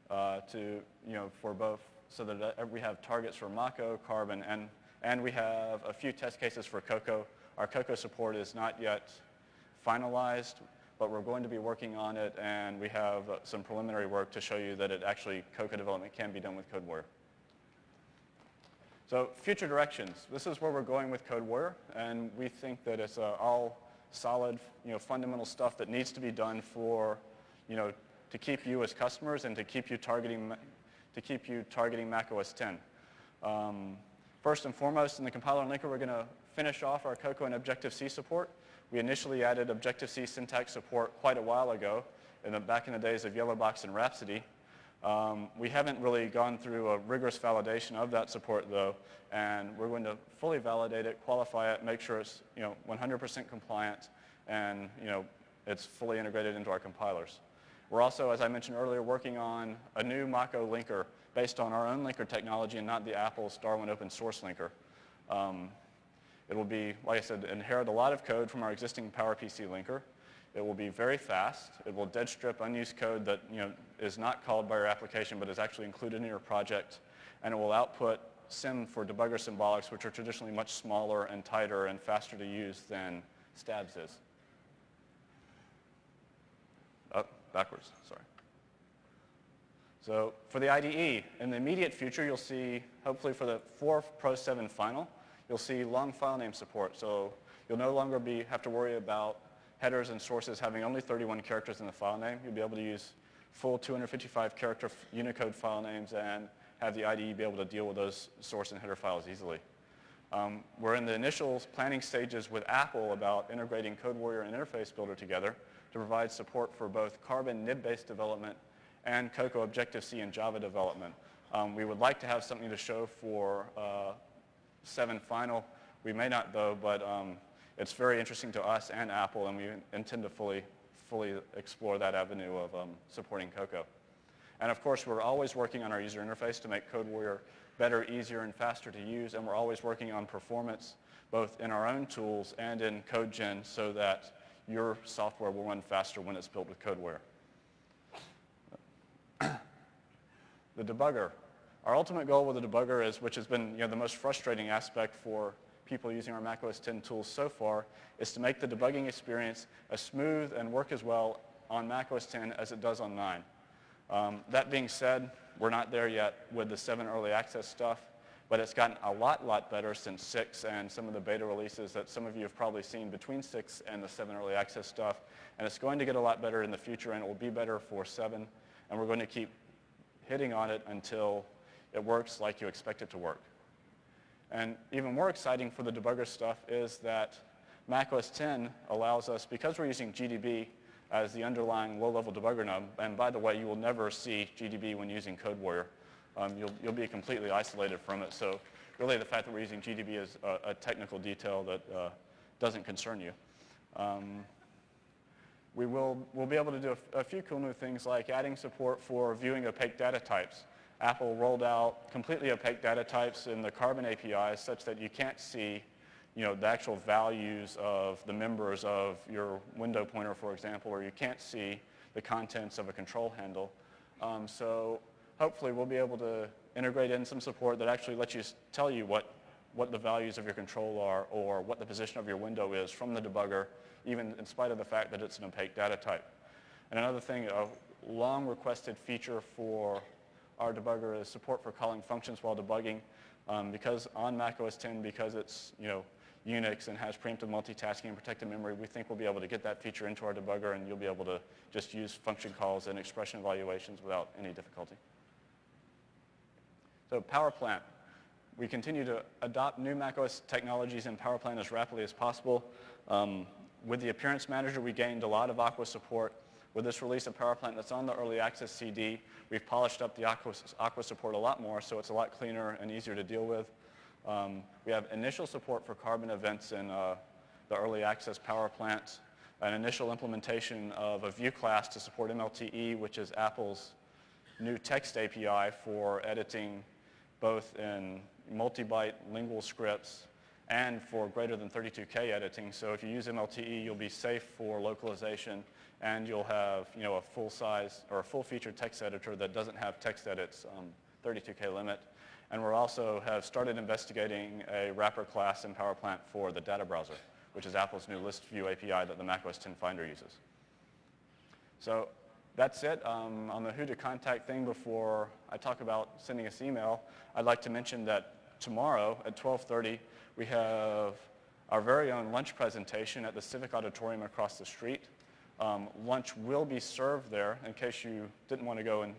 S5: for both, so that we have targets for Mach-O, Carbon, and we have a few test cases for Cocoa. Our Cocoa support is not yet finalized, but we're going to be working on it, and we have some preliminary work to show you that Cocoa development can be done with CodeWarrior. So future directions. This is where we're going with CodeWarrior, and we think that it's all solid, fundamental stuff that needs to be done for, to keep you as customers and to keep you targeting Mac OS X. First and foremost, in the compiler and linker, we're going to finish off our Cocoa and Objective-C support. We initially added Objective-C syntax support quite a while ago, back in the days of Yellowbox and Rhapsody. We haven't really gone through a rigorous validation of that support, though, and we're going to fully validate it, qualify it, make sure it's 100% compliant, and it's fully integrated into our compilers. We're also, as I mentioned earlier, working on a new Mach-O linker based on our own linker technology and not the Apple's Darwin open source linker. It will be, like I said, inherit a lot of code from our existing PowerPC linker. It will be very fast. It will dead strip unused code that is not called by your application but is actually included in your project. And it will output sim for debugger symbolics, which are traditionally much smaller and tighter and faster to use than stabs is. Oh, backwards, sorry. So for the IDE, in the immediate future, you'll see, hopefully for Pro 7 final, you'll see long file name support. So you'll no longer have to worry about headers and sources having only 31 characters in the file name. You'll be able to use full 255 character Unicode file names and have the IDE be able to deal with those source and header files easily. We're in the initial planning stages with Apple about integrating CodeWarrior and Interface Builder together to provide support for both Carbon nib-based development and Cocoa Objective-C and Java development. We would like to have something to show for 7 final. We may not, though, but it's very interesting to us and Apple, and we intend to fully explore that avenue of supporting Cocoa. And of course, we're always working on our user interface to make CodeWarrior better, easier, and faster to use, and we're always working on performance, both in our own tools and in CodeGen, so that your software will run faster when it's built with CodeWarrior. The debugger. Our ultimate goal with the debugger is, which has been the most frustrating aspect for people using our Mac OS X tools so far, is to make the debugging experience as smooth and work as well on Mac OS X as it does on 9. That being said, we're not there yet with the 7 early access stuff, but it's gotten a lot better since 6 and some of the beta releases that some of you have probably seen between 6 and the 7 early access stuff. And it's going to get a lot better in the future, and it will be better for 7. And we're going to keep hitting on it until it works like you expect it to work. And even more exciting for the debugger stuff is that Mac OS 10 allows us, because we're using GDB as the underlying low-level debugger node, and by the way, you will never see GDB when using CodeWarrior. You'll be completely isolated from it. So really the fact that we're using GDB is a technical detail that doesn't concern you. We'll be able to do a few cool new things like adding support for viewing opaque data types. Apple rolled out completely opaque data types in the Carbon APIs such that you can't see the actual values of the members of your window pointer, for example, or you can't see the contents of a control handle. So hopefully we'll be able to integrate in some support that actually lets you tell you what the values of your control are or what the position of your window is from the debugger, even in spite of the fact that it's an opaque data type. And another thing, a long requested feature for our debugger is support for calling functions while debugging. Because on Mac OS 10, because it's Unix and has preemptive multitasking and protected memory, we think we'll be able to get that feature into our debugger and you'll be able to just use function calls and expression evaluations without any difficulty. So Power Plant. We continue to adopt new macOS technologies in Power Plant as rapidly as possible. With the Appearance Manager, we gained a lot of Aqua support. With this release of Power Plant that's on the Early Access CD, we've polished up the Aqua support a lot more, so it's a lot cleaner and easier to deal with. We have initial support for Carbon events in the Early Access Power Plant, an initial implementation of a view class to support MLTE, which is Apple's new text API for editing both in multi-byte lingual scripts and for greater than 32K editing. So if you use MLTE, you'll be safe for localization and you'll have a full-size or a full-featured text editor that doesn't have text edits 32K limit. And we also have started investigating a wrapper class in Power Plant for the data browser, which is Apple's new list view API that the Mac OS 10 Finder uses. So that's it. On the who to contact thing, before I talk about sending us email, I'd like to mention that tomorrow at 12:30, we have our very own lunch presentation at the Civic Auditorium across the street. Lunch will be served there in case you didn't want to go and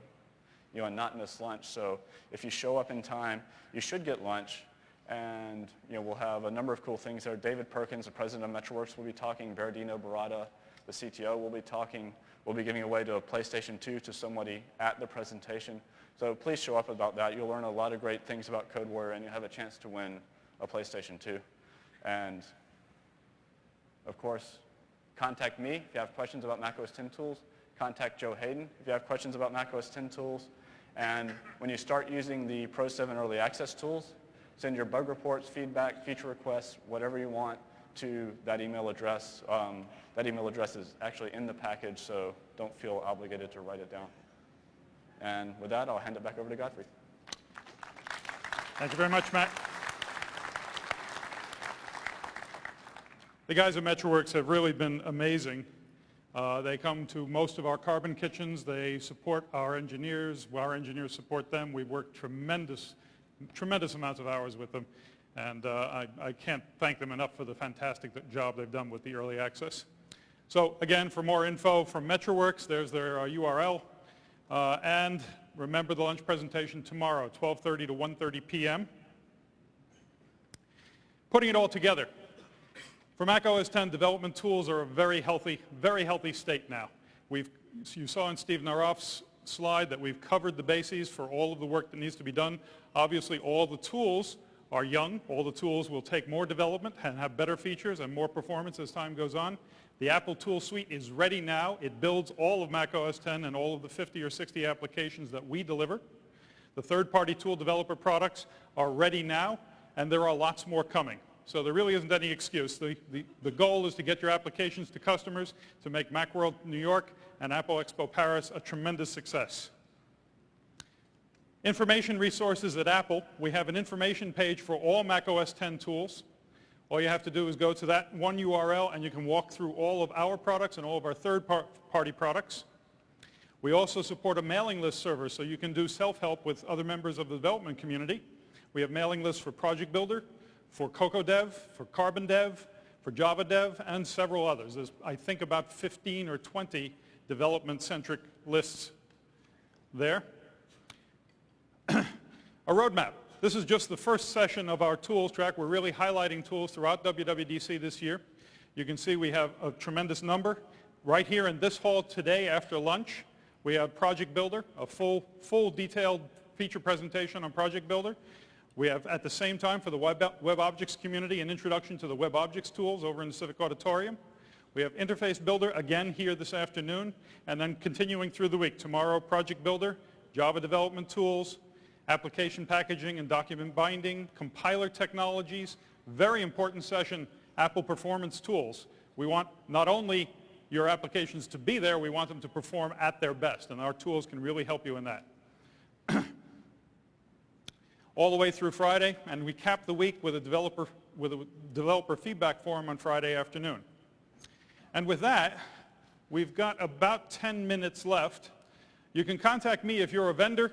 S5: not miss lunch. So if you show up in time, you should get lunch. And we'll have a number of cool things there. David Perkins, the president of Metroworks, will be talking. Bernardino Barada, the CTO, will be talking. We'll be giving away to a PlayStation 2 to somebody at the presentation. So please show up about that. You'll learn a lot of great things about CodeWarrior, and you'll have a chance to win a PlayStation 2. And of course, contact me if you have questions about Mac OS 10 tools. Contact Joe Hayden if you have questions about Mac OS 10 tools. And when you start using the Pro 7 Early Access tools, send your bug reports, feedback, feature requests, whatever you want to that email address. That email address is actually in the package, so don't feel obligated to write it down. And with that, I'll hand it back over to Godfrey.
S1: Thank you very much, Matt. The guys at Metroworks have really been amazing. They come to most of our Carbon kitchens. They support our engineers. Our engineers support them. We've worked tremendous amounts of hours with them. And I can't thank them enough for the fantastic job they've done with the early access. So again, for more info from Metroworks, there's their URL. And remember the lunch presentation tomorrow, 12:30 to 1:30 p.m. Putting it all together. For Mac OS 10, development tools are a very healthy state now. You saw in Steve Naroff's slide that we've covered the bases for all of the work that needs to be done. Obviously, all the tools are young. All the tools will take more development and have better features and more performance as time goes on. The Apple tool suite is ready now. It builds all of Mac OS 10 and all of the 50 or 60 applications that we deliver. The third-party tool developer products are ready now, and there are lots more coming. So there really isn't any excuse. The goal is to get your applications to customers, to make Macworld New York and Apple Expo Paris a tremendous success. Information resources at Apple. We have an information page for all Mac OS 10 tools. All you have to do is go to that one URL and you can walk through all of our products and all of our third-party products. We also support a mailing list server so you can do self-help with other members of the development community. We have mailing lists for Project Builder, for Cocoa Dev, for Carbon Dev, for Java Dev, and several others. There's, I think, about 15 or 20 development-centric lists there. A roadmap. This is just the first session of our tools track. We're really highlighting tools throughout WWDC this year. You can see we have a tremendous number. Right here in this hall today after lunch, we have Project Builder, a full detailed feature presentation on Project Builder. We have, at the same time, for the WebObjects community, an introduction to the WebObjects tools over in the Civic Auditorium. We have Interface Builder again here this afternoon, and then continuing through the week. Tomorrow, Project Builder, Java development tools, application packaging and document binding, compiler technologies, very important session, Apple performance tools. We want not only your applications to be there, we want them to perform at their best, and our tools can really help you in that. All the way through Friday, and we cap the week with a developer feedback forum on Friday afternoon. And with that, we've got about 10 minutes left. You can contact me if you're a vendor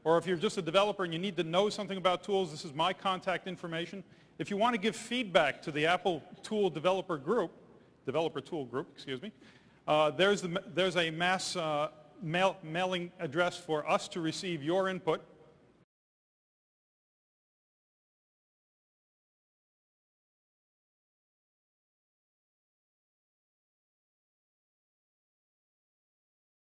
S1: or if you're just a developer and you need to know something about tools. This is my contact information. If you want to give feedback to the Apple Tool Developer Tool Group, excuse me, there's a mass mailing address for us to receive your input.